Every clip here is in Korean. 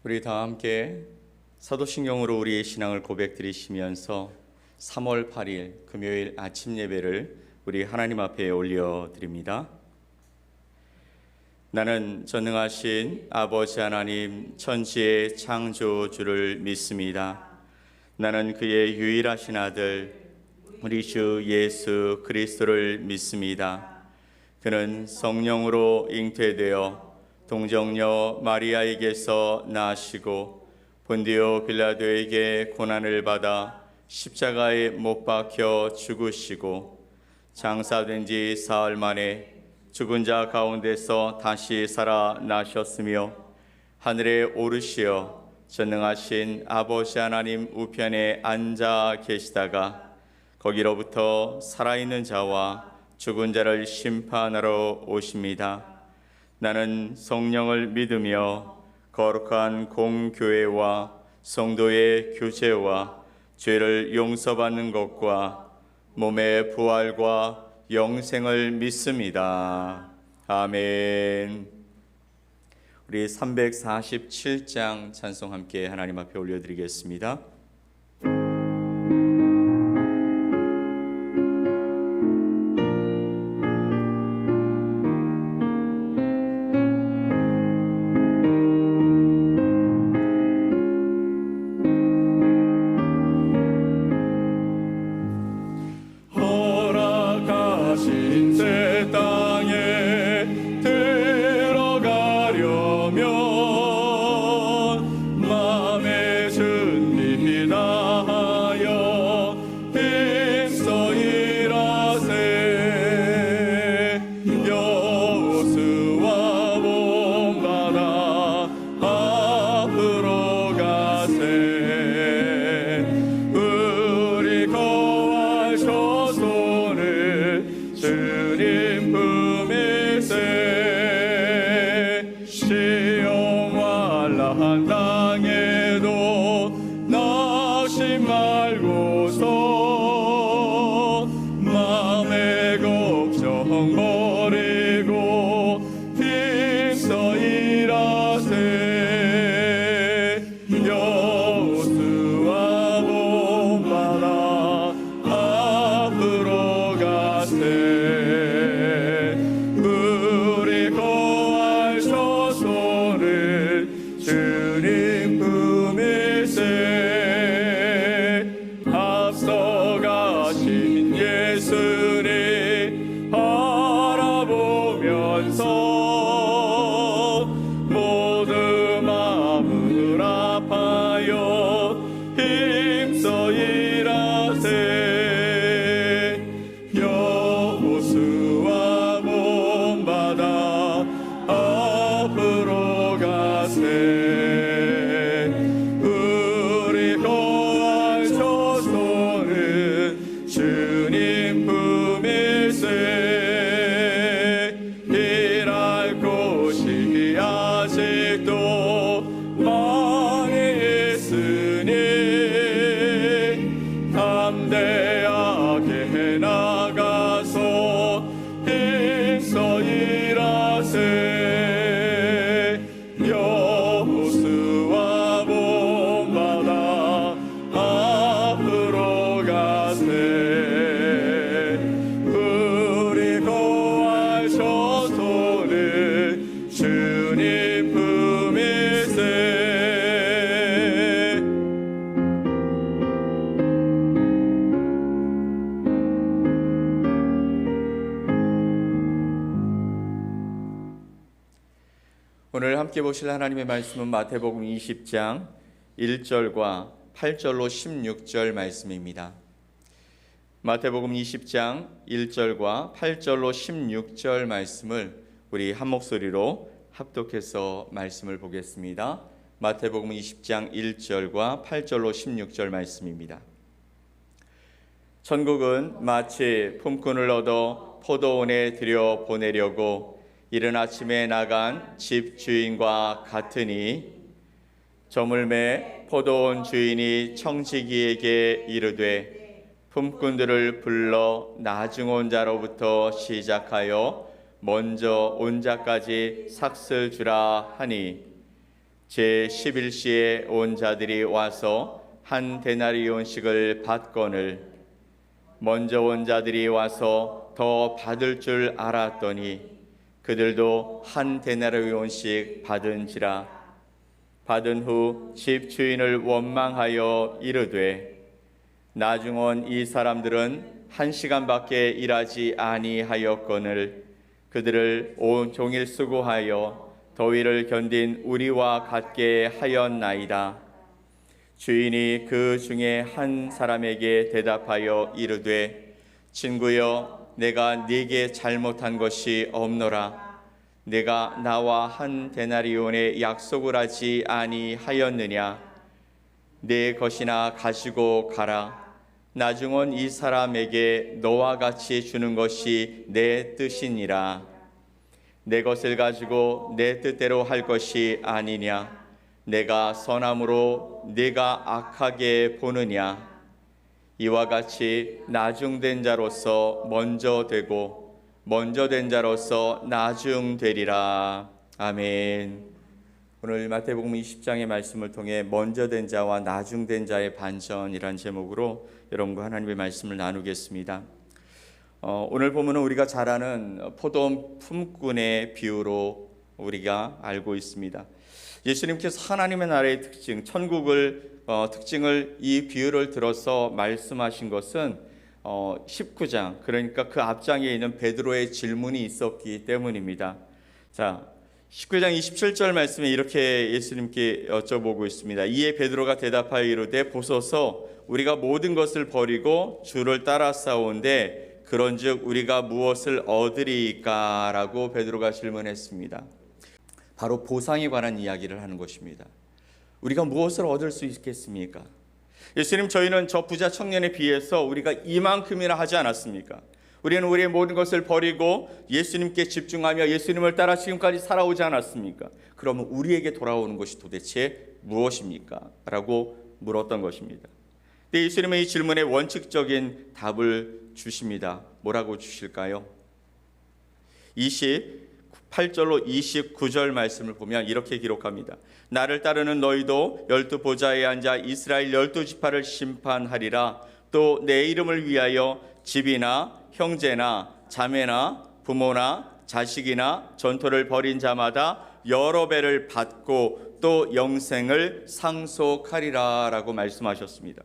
우리 다 함께 사도신경으로 우리의 신앙을 고백드리시면서 3월 8일 금요일 아침 예배를 우리 하나님 앞에 올려드립니다. 나는 전능하신 아버지 하나님 천지의 창조주를 믿습니다. 나는 그의 유일하신 아들 우리 주 예수 그리스도를 믿습니다. 그는 성령으로 잉태되어 동정녀 마리아에게서 나시고 본디오 빌라도에게 고난을 받아 십자가에 못 박혀 죽으시고 장사된 지 사흘 만에 죽은 자 가운데서 다시 살아나셨으며 하늘에 오르시어 전능하신 아버지 하나님 우편에 앉아 계시다가 거기로부터 살아있는 자와 죽은 자를 심판하러 오십니다. 나는 성령을 믿으며 거룩한 공교회와 성도의 교제와 죄를 용서받는 것과 몸의 부활과 영생을 믿습니다. 아멘. 우리 347장 찬송 함께 하나님 앞에 올려드리겠습니다. 오늘 함께 보실 하나님의 말씀은 마태복음 20장 1절과 8절로 16절 말씀입니다. 마태복음 20장 1절과 8절로 16절 말씀을 우리 한 목소리로 합독해서 말씀을 보겠습니다. 마태복음 20장 1절과 8절로 16절 말씀입니다. 천국은 마치 품꾼을 얻어 포도원에 들여 보내려고 이른 아침에 나간 집 주인과 같으니 저물매 포도원 주인이 청지기에게 이르되 품꾼들을 불러 나중 온 자로부터 시작하여 먼저 온 자까지 삭슬 주라 하니 제11시에 온 자들이 와서 한 데나리온씩을 받거늘 먼저 온 자들이 와서 더 받을 줄 알았더니 그들도 한 데나리온씩 받은지라. 받은 후 집 주인을 원망하여 이르되 나중온 이 사람들은 1시간밖에 일하지 아니하였거늘 그들을 온 종일 수고하여 더위를 견딘 우리와 같게 하였나이다. 주인이 그 중에 한 사람에게 대답하여 이르되 친구여 내가 네게 잘못한 것이 없노라. 내가 나와 한 데나리온의 약속을 하지 아니하였느냐. 내 것이나 가지고 가라. 나중은 이 사람에게 너와 같이 주는 것이 내 뜻이니라. 내 것을 가지고 내 뜻대로 할 것이 아니냐. 내가 선함으로 네가 악하게 보느냐. 이와 같이 나중된 자로서 먼저 되고 먼저 된 자로서 나중되리라. 아멘. 오늘 마태복음 20장의 말씀을 통해 먼저 된 자와 나중된 자의 반전이란 제목으로 여러분과 하나님의 말씀을 나누겠습니다. 오늘 보면은 우리가 잘 아는 포도원 품꾼의 비유로 우리가 알고 있습니다. 예수님께서 하나님의 나라의 특징, 천국을 특징을 이 비유를 들어서 말씀하신 것은 19장, 그러니까 그 앞장에 있는 베드로의 질문이 있었기 때문입니다. 자, 19장 27절 말씀에 이렇게 예수님께 여쭤보고 있습니다. 이에 베드로가 대답하여 이르되 보소서 우리가 모든 것을 버리고 주를 따라 싸우는데 그런즉 우리가 무엇을 얻으리까? 라고 베드로가 질문했습니다. 바로 보상에 관한 이야기를 하는 것입니다. 우리가 무엇을 얻을 수 있겠습니까? 예수님, 저희는 저 부자 청년에 비해서 우리가 이만큼이나 하지 않았습니까? 우리는 우리의 모든 것을 버리고 예수님께 집중하며 예수님을 따라 지금까지 살아오지 않았습니까? 그러면 우리에게 돌아오는 것이 도대체 무엇입니까? 라고 물었던 것입니다. 근데 예수님은 이 질문에 원칙적인 답을 주십니다. 뭐라고 주실까요? 28절로 29절 말씀을 보면 이렇게 기록합니다. 나를 따르는 너희도 12보좌에 앉아 이스라엘 12지파를 심판하리라. 또 내 이름을 위하여 집이나 형제나 자매나 부모나 자식이나 전토를 벌인 자마다 여러 배를 받고 또 영생을 상속하리라 라고 말씀하셨습니다.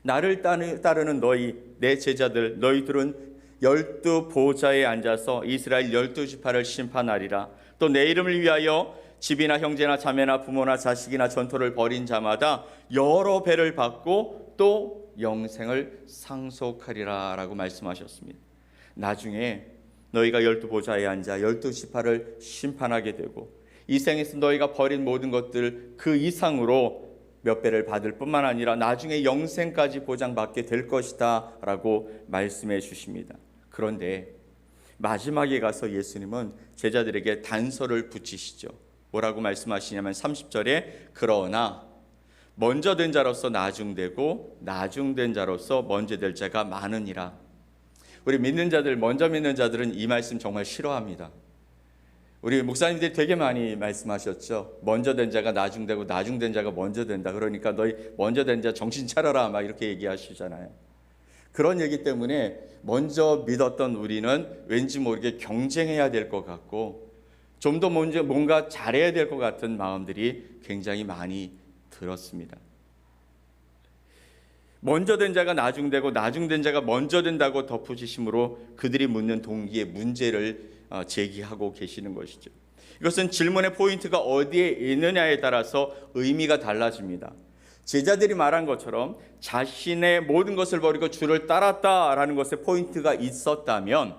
나를 따르는 너희, 내 제자들, 너희들은 12보좌에 앉아서 이스라엘 12지파를 심판하리라. 또 내 이름을 위하여 집이나 형제나 자매나 부모나 자식이나 전토를 벌인 자마다 여러 배를 받고 또 영생을 상속하리라 라고 말씀하셨습니다. 나중에 너희가 12보좌에 앉아 12지파를 심판하게 되고 이 생에서 너희가 버린 모든 것들 그 이상으로 몇 배를 받을 뿐만 아니라 나중에 영생까지 보장받게 될 것이다 라고 말씀해 주십니다. 그런데 마지막에 가서 예수님은 제자들에게 단서를 붙이시죠. 뭐라고 말씀하시냐면 30절에 그러나 먼저 된 자로서 나중되고 나중된 자로서 먼저 될 자가 많으니라. 우리 믿는 자들, 먼저 믿는 자들은 이 말씀 정말 싫어합니다. 우리 목사님들이 되게 많이 말씀하셨죠. 먼저 된 자가 나중되고 나중된 자가 먼저 된다. 그러니까 너희 먼저 된 자 정신 차려라 막 이렇게 얘기하시잖아요. 그런 얘기 때문에 먼저 믿었던 우리는 왠지 모르게 경쟁해야 될 것 같고 좀 더 먼저 뭔가 잘해야 될 것 같은 마음들이 굉장히 많이 들었습니다. 먼저 된 자가 나중되고 나중된 자가 먼저 된다고 덧붙이심으로 그들이 묻는 동기의 문제를 제기하고 계시는 것이죠. 이것은 질문의 포인트가 어디에 있느냐에 따라서 의미가 달라집니다. 제자들이 말한 것처럼 자신의 모든 것을 버리고 주를 따랐다라는 것에 포인트가 있었다면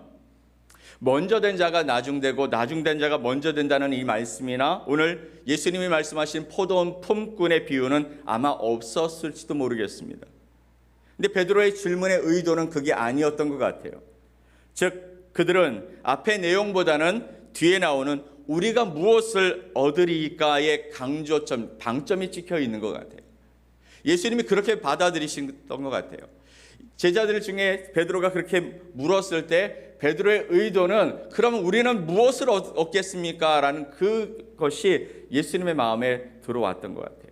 먼저 된 자가 나중되고 나중된 자가 먼저 된다는 이 말씀이나 오늘 예수님이 말씀하신 포도원 품꾼의 비유는 아마 없었을지도 모르겠습니다. 근데 베드로의 질문의 의도는 그게 아니었던 것 같아요. 즉 그들은 앞의 내용보다는 뒤에 나오는 우리가 무엇을 얻으리까의 강조점, 방점이 찍혀 있는 것 같아요. 예수님이 그렇게 받아들이셨던 것 같아요. 제자들 중에 베드로가 그렇게 물었을 때 베드로의 의도는 그러면 우리는 무엇을 얻겠습니까? 라는 그것이 예수님의 마음에 들어왔던 것 같아요.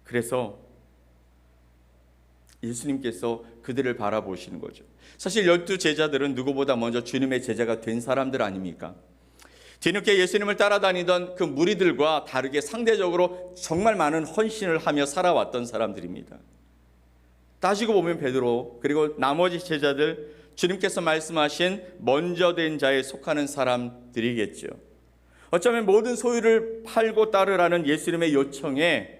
그래서 예수님께서 그들을 바라보시는 거죠. 사실 12 제자들은 누구보다 먼저 주님의 제자가 된 사람들 아닙니까? 뒤늦게 예수님을 따라다니던 그 무리들과 다르게 상대적으로 정말 많은 헌신을 하며 살아왔던 사람들입니다. 따지고 보면 베드로 그리고 나머지 제자들, 주님께서 말씀하신 먼저 된 자에 속하는 사람들이겠죠. 어쩌면 모든 소유를 팔고 따르라는 예수님의 요청에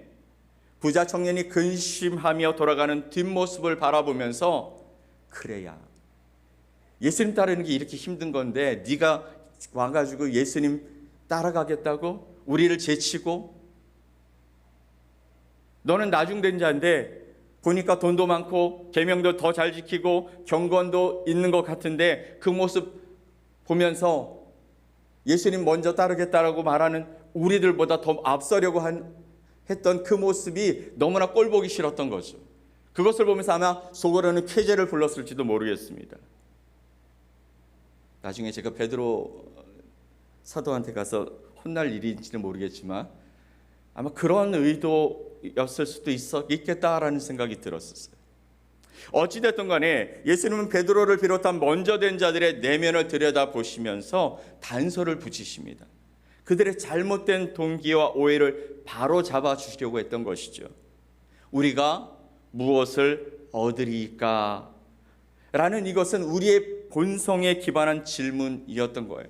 부자 청년이 근심하며 돌아가는 뒷모습을 바라보면서, 그래야 예수님 따르는 게 이렇게 힘든 건데 네가 와가지고 예수님 따라가겠다고? 우리를 제치고? 너는 나중된 자인데 보니까 돈도 많고 계명도 더 잘 지키고 경건도 있는 것 같은데 그 모습 보면서 예수님 먼저 따르겠다라고 말하는 우리들보다 더 앞서려고 했던 그 모습이 너무나 꼴보기 싫었던 거죠. 그것을 보면서 아마 속으로는 쾌재를 불렀을지도 모르겠습니다. 나중에 제가 베드로 사도한테 가서 혼날 일인지는 모르겠지만 아마 그런 의도였을 수도 있겠다라는 생각이 들었었어요. 어찌됐든 간에 예수님은 베드로를 비롯한 먼저 된 자들의 내면을 들여다보시면서 단서를 붙이십니다. 그들의 잘못된 동기와 오해를 바로 잡아주시려고 했던 것이죠. 우리가 무엇을 얻으리까? 라는 이것은 우리의 본성에 기반한 질문이었던 거예요.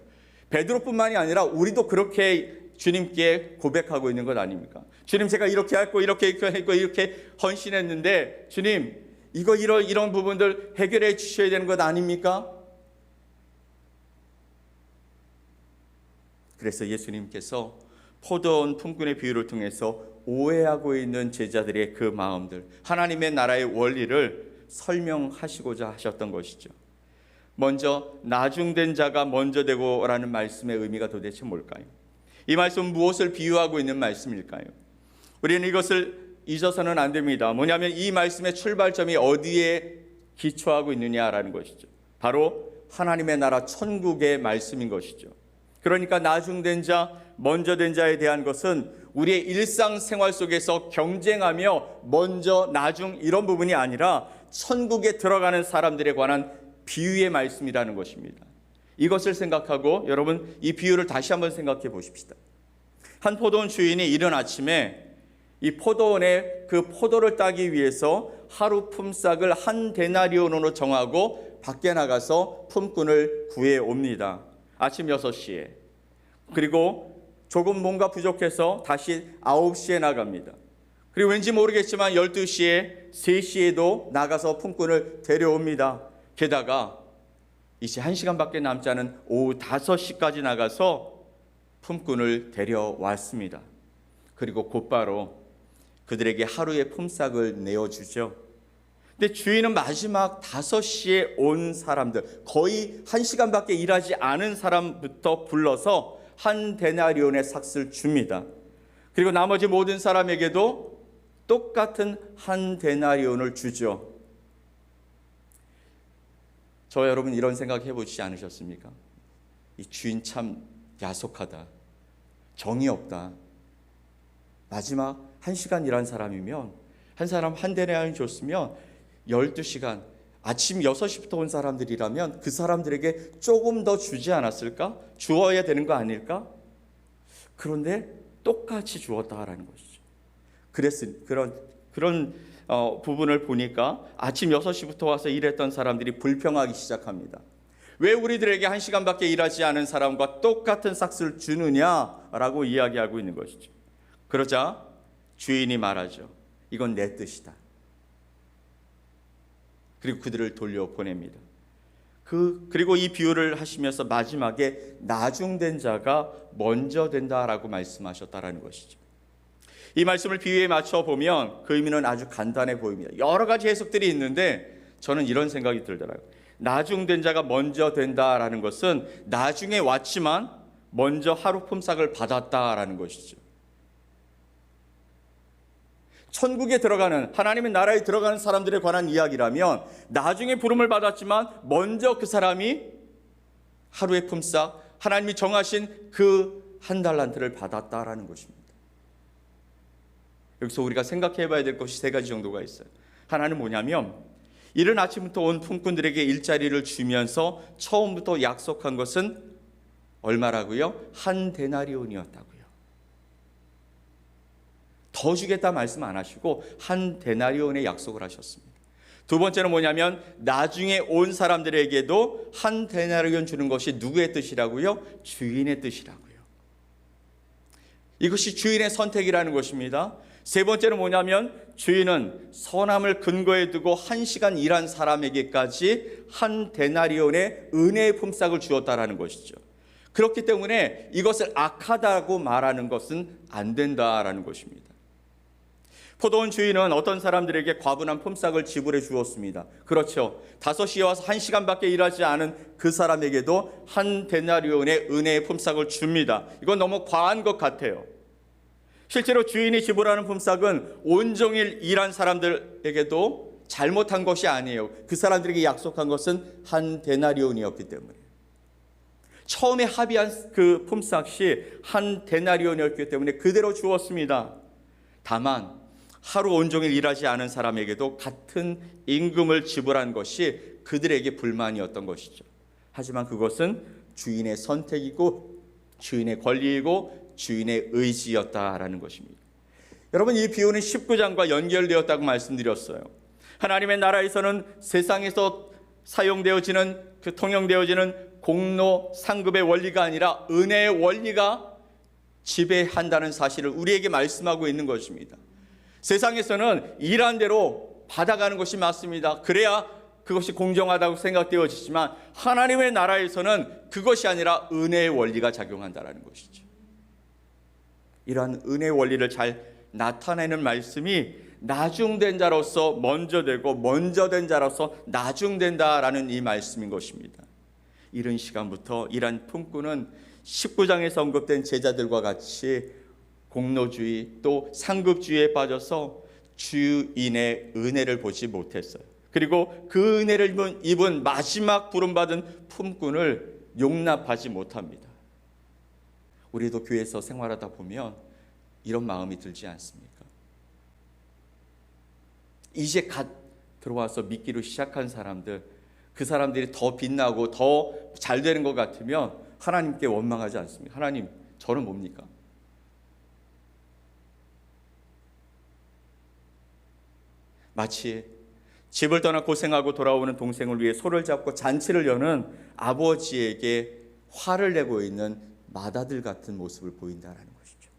베드로뿐만이 아니라 우리도 그렇게 주님께 고백하고 있는 것 아닙니까? 주님, 제가 이렇게 했고 이렇게 했고 이렇게 헌신했는데 주님, 이런 부분들 해결해 주셔야 되는 것 아닙니까? 그래서 예수님께서 포도원 품꾼의 비유를 통해서 오해하고 있는 제자들의 그 마음들, 하나님의 나라의 원리를 설명하시고자 하셨던 것이죠. 먼저 나중된 자가 먼저 되고라는 말씀의 의미가 도대체 뭘까요? 이 말씀은 무엇을 비유하고 있는 말씀일까요? 우리는 이것을 잊어서는 안 됩니다. 뭐냐면 이 말씀의 출발점이 어디에 기초하고 있느냐라는 것이죠. 바로 하나님의 나라 천국의 말씀인 것이죠. 그러니까 나중된 자, 먼저 된 자에 대한 것은 우리의 일상생활 속에서 경쟁하며 먼저, 나중 이런 부분이 아니라 천국에 들어가는 사람들에 관한 비유의 말씀이라는 것입니다. 이것을 생각하고 여러분 이 비유를 다시 한번 생각해 보십시다. 한 포도원 주인이 이른 아침에 이 포도원에 그 포도를 따기 위해서 하루 품삯을 한 데나리온으로 정하고 밖에 나가서 품꾼을 구해 옵니다. 아침 6시에. 그리고 조금 뭔가 부족해서 다시 9시에 나갑니다. 그리고 왠지 모르겠지만 12시에, 3시에도 나가서 품꾼을 데려옵니다. 게다가 이제 1시간밖에 남지 않은 오후 5시까지 나가서 품꾼을 데려왔습니다. 그리고 곧바로 그들에게 하루의 품삯을 내어주죠. 근데 주인은 마지막 5시에 온 사람들, 거의 1시간밖에 일하지 않은 사람부터 불러서 한 데나리온의 삭을 줍니다. 그리고 나머지 모든 사람에게도 똑같은 한 데나리온을 주죠. 저 여러분 이런 생각 해보시지 않으셨습니까? 이 주인 참 야속하다, 정이 없다. 마지막 1시간 일한 사람이면 한 사람 한 데나리온 줬으면 12시간, 아침 6시부터 온 사람들이라면 그 사람들에게 조금 더 주지 않았을까? 주어야 되는 거 아닐까? 그런데 똑같이 주었다라는 것이죠. 그래서 그런 부분을 보니까 아침 6시부터 와서 일했던 사람들이 불평하기 시작합니다. 왜 우리들에게 1시간밖에 일하지 않은 사람과 똑같은 삭스를 주느냐라고 이야기하고 있는 것이죠. 그러자 주인이 말하죠. 이건 내 뜻이다. 그리고 그들을 돌려보냅니다. 그리고 이 비유를 하시면서 마지막에 나중된 자가 먼저 된다라고 말씀하셨다라는 것이죠. 이 말씀을 비유에 맞춰 보면 그 의미는 아주 간단해 보입니다. 여러 가지 해석들이 있는데 저는 이런 생각이 들더라고요. 나중된 자가 먼저 된다라는 것은 나중에 왔지만 먼저 하루 품삯을 받았다라는 것이죠. 천국에 들어가는, 하나님의 나라에 들어가는 사람들에 관한 이야기라면 나중에 부름을 받았지만 먼저 그 사람이 하루의 품삯, 하나님이 정하신 그 한 달란트를 받았다라는 것입니다. 여기서 우리가 생각해 봐야 될 것이 세 가지 정도가 있어요. 하나는 뭐냐면 이른 아침부터 온 품꾼들에게 일자리를 주면서 처음부터 약속한 것은 얼마라고요? 한 데나리온이었다고요. 더 주겠다 말씀 안 하시고 한 데나리온의 약속을 하셨습니다. 두 번째는 뭐냐면 나중에 온 사람들에게도 한 데나리온 주는 것이 누구의 뜻이라고요? 주인의 뜻이라고요. 이것이 주인의 선택이라는 것입니다. 세 번째는 뭐냐면 주인은 선함을 근거에 두고 1시간 일한 사람에게까지 한 데나리온의 은혜의 품삯을 주었다라는 것이죠. 그렇기 때문에 이것을 악하다고 말하는 것은 안 된다라는 것입니다. 포도원 주인은 어떤 사람들에게 과분한 품삯을 지불해 주었습니다. 그렇죠. 5시에 와서 1시간밖에 일하지 않은 그 사람에게도 한 데나리온의 은혜의 품삯을 줍니다. 이건 너무 과한 것 같아요. 실제로 주인이 지불하는 품삯은 온종일 일한 사람들에게도 잘못한 것이 아니에요. 그 사람들에게 약속한 것은 한 데나리온이었기 때문에. 처음에 합의한 그 품삯이 한 데나리온이었기 때문에 그대로 주었습니다. 다만 하루 온종일 일하지 않은 사람에게도 같은 임금을 지불한 것이 그들에게 불만이었던 것이죠. 하지만 그것은 주인의 선택이고 주인의 권리이고 주인의 의지였다라는 것입니다. 여러분, 이 비유는 19장과 연결되었다고 말씀드렸어요. 하나님의 나라에서는 세상에서 사용되어지는 통용되어지는 공로 상급의 원리가 아니라 은혜의 원리가 지배한다는 사실을 우리에게 말씀하고 있는 것입니다. 세상에서는 일한 대로 받아가는 것이 맞습니다. 그래야 그것이 공정하다고 생각되어지지만 하나님의 나라에서는 그것이 아니라 은혜의 원리가 작용한다는 것이죠. 이러한 은혜의 원리를 잘 나타내는 말씀이 나중된 자로서 먼저 되고 먼저 된 자로서 나중된다라는 이 말씀인 것입니다. 이른 시간부터 이러한 품꾼은 19장에서 언급된 제자들과 같이 공로주의 또 상급주의에 빠져서 주인의 은혜를 보지 못했어요. 그리고 그 은혜를 입은 마지막 부름받은 품꾼을 용납하지 못합니다. 우리도 교회에서 생활하다 보면 이런 마음이 들지 않습니까? 이제 갓 들어와서 믿기로 시작한 사람들, 그 사람들이 더 빛나고 더 잘 되는 것 같으면 하나님께 원망하지 않습니까? 하나님, 저는 뭡니까? 마치 집을 떠나 고생하고 돌아오는 동생을 위해 손을 잡고 잔치를 여는 아버지에게 화를 내고 있는 맏아들 같은 모습을 보인다는 것이죠.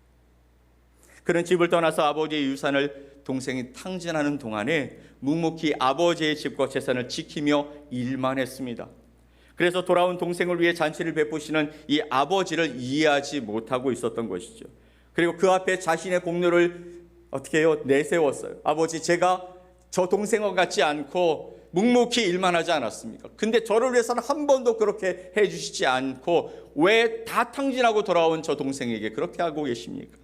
그는 집을 떠나서 아버지의 유산을 동생이 탕진하는 동안에 묵묵히 아버지의 집과 재산을 지키며 일만 했습니다. 그래서 돌아온 동생을 위해 잔치를 베푸시는 이 아버지를 이해하지 못하고 있었던 것이죠. 그리고 그 앞에 자신의 공로를 어떻게 해요? 내세웠어요. 아버지, 제가 저 동생과 같지 않고 묵묵히 일만 하지 않았습니까? 근데 저를 위해서는 한 번도 그렇게 해주시지 않고 왜 다 탕진하고 돌아온 저 동생에게 그렇게 하고 계십니까?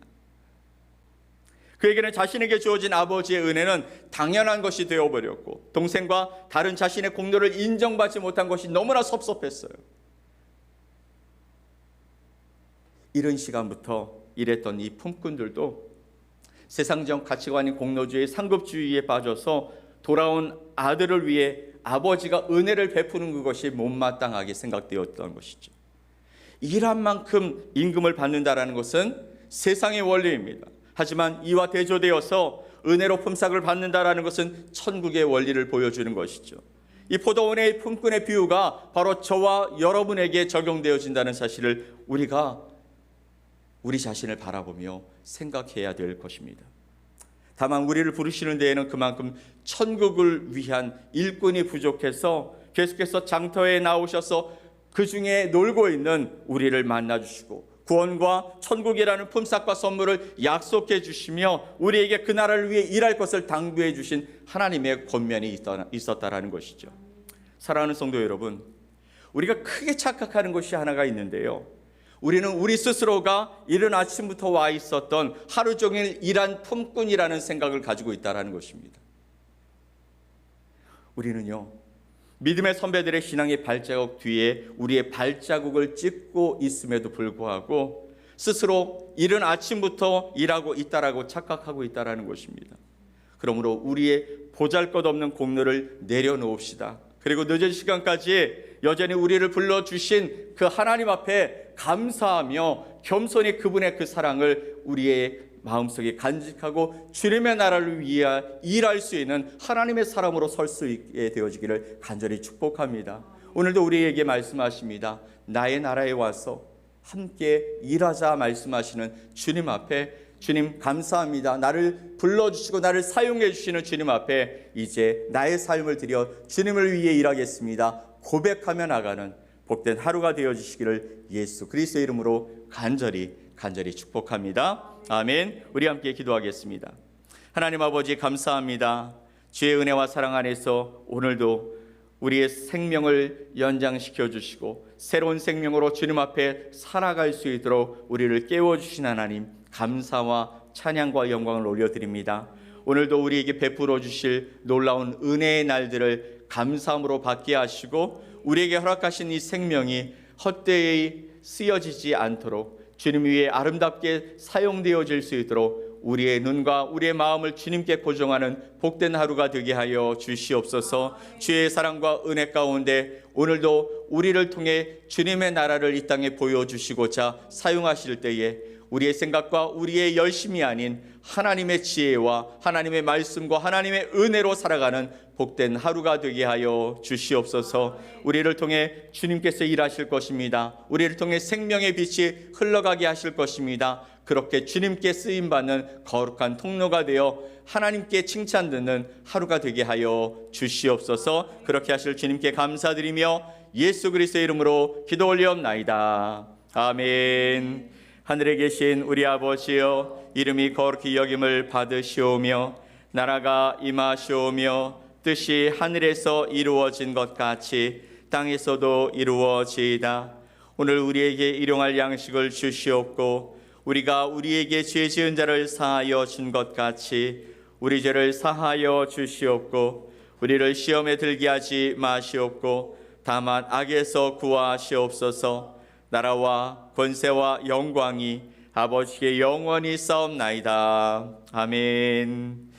그에게는 자신에게 주어진 아버지의 은혜는 당연한 것이 되어버렸고 동생과 다른 자신의 공로를 인정받지 못한 것이 너무나 섭섭했어요. 이른 시간부터 일했던 이 품꾼들도 세상적 가치관인 공로주의, 상급주의에 빠져서 돌아온 아들을 위해 아버지가 은혜를 베푸는 그것이 못마땅하게 생각되었던 것이죠. 일한 만큼 임금을 받는다라는 것은 세상의 원리입니다. 하지만 이와 대조되어서 은혜로 품삯을 받는다라는 것은 천국의 원리를 보여주는 것이죠. 이 포도원의 품꾼의 비유가 바로 저와 여러분에게 적용되어진다는 사실을 우리가 우리 자신을 바라보며 생각해야 될 것입니다. 다만 우리를 부르시는 데에는 그만큼 천국을 위한 일꾼이 부족해서 계속해서 장터에 나오셔서 그 중에 놀고 있는 우리를 만나주시고 구원과 천국이라는 품삯과 선물을 약속해 주시며 우리에게 그 나라를 위해 일할 것을 당부해 주신 하나님의 권면이 있었다라는 것이죠. 사랑하는 성도 여러분, 우리가 크게 착각하는 것이 하나가 있는데요. 우리는 우리 스스로가 이른 아침부터 와 있었던 하루 종일 일한 품꾼이라는 생각을 가지고 있다는 것입니다. 우리는요, 믿음의 선배들의 신앙의 발자국 뒤에 우리의 발자국을 찍고 있음에도 불구하고 스스로 이른 아침부터 일하고 있다라고 착각하고 있다는 것입니다. 그러므로 우리의 보잘것없는 공로를 내려놓읍시다. 그리고 늦은 시간까지 여전히 우리를 불러주신 그 하나님 앞에 감사하며 겸손히 그분의 그 사랑을 우리의 마음속에 간직하고 주님의 나라를 위해 일할 수 있는 하나님의 사람으로 설 수 있게 되어지기를 간절히 축복합니다. 오늘도 우리에게 말씀하십니다. 나의 나라에 와서 함께 일하자 말씀하시는 주님 앞에, 주님 감사합니다. 나를 불러주시고 나를 사용해 주시는 주님 앞에 이제 나의 삶을 드려 주님을 위해 일하겠습니다 고백하며 나가는 복된 하루가 되어주시기를 예수 그리스도의 이름으로 간절히 축복합니다. 아멘. 우리 함께 기도하겠습니다. 하나님 아버지 감사합니다. 주의 은혜와 사랑 안에서 오늘도 우리의 생명을 연장시켜 주시고 새로운 생명으로 주님 앞에 살아갈 수 있도록 우리를 깨워주신 하나님, 감사와 찬양과 영광을 올려드립니다. 오늘도 우리에게 베풀어 주실 놀라운 은혜의 날들을 감사함으로 받게 하시고 우리에게 허락하신 이 생명이 헛되이 쓰여지지 않도록 주님 위에 아름답게 사용되어질 수 있도록 우리의 눈과 우리의 마음을 주님께 고정하는 복된 하루가 되게 하여 주시옵소서. 주의 사랑과 은혜 가운데 오늘도 우리를 통해 주님의 나라를 이 땅에 보여주시고자 사용하실 때에 우리의 생각과 우리의 열심이 아닌 하나님의 지혜와 하나님의 말씀과 하나님의 은혜로 살아가는 복된 하루가 되게 하여 주시옵소서. 우리를 통해 주님께서 일하실 것입니다. 우리를 통해 생명의 빛이 흘러가게 하실 것입니다. 그렇게 주님께 쓰임받는 거룩한 통로가 되어 하나님께 칭찬 듣는 하루가 되게 하여 주시옵소서. 그렇게 하실 주님께 감사드리며 예수 그리스도의 이름으로 기도 올리옵나이다. 아멘. 하늘에 계신 우리 아버지여, 이름이 거룩히 여김을 받으시오며 나라가 임하시오며 뜻이 하늘에서 이루어진 것 같이 땅에서도 이루어지이다. 오늘 우리에게 일용할 양식을 주시옵고 우리가 우리에게 죄 지은 자를 사하여 준 것 같이 우리 죄를 사하여 주시옵고 우리를 시험에 들게 하지 마시옵고 다만 악에서 구하시옵소서. 나라와 권세와 영광이 아버지께 영원히 싸움나이다. 아멘.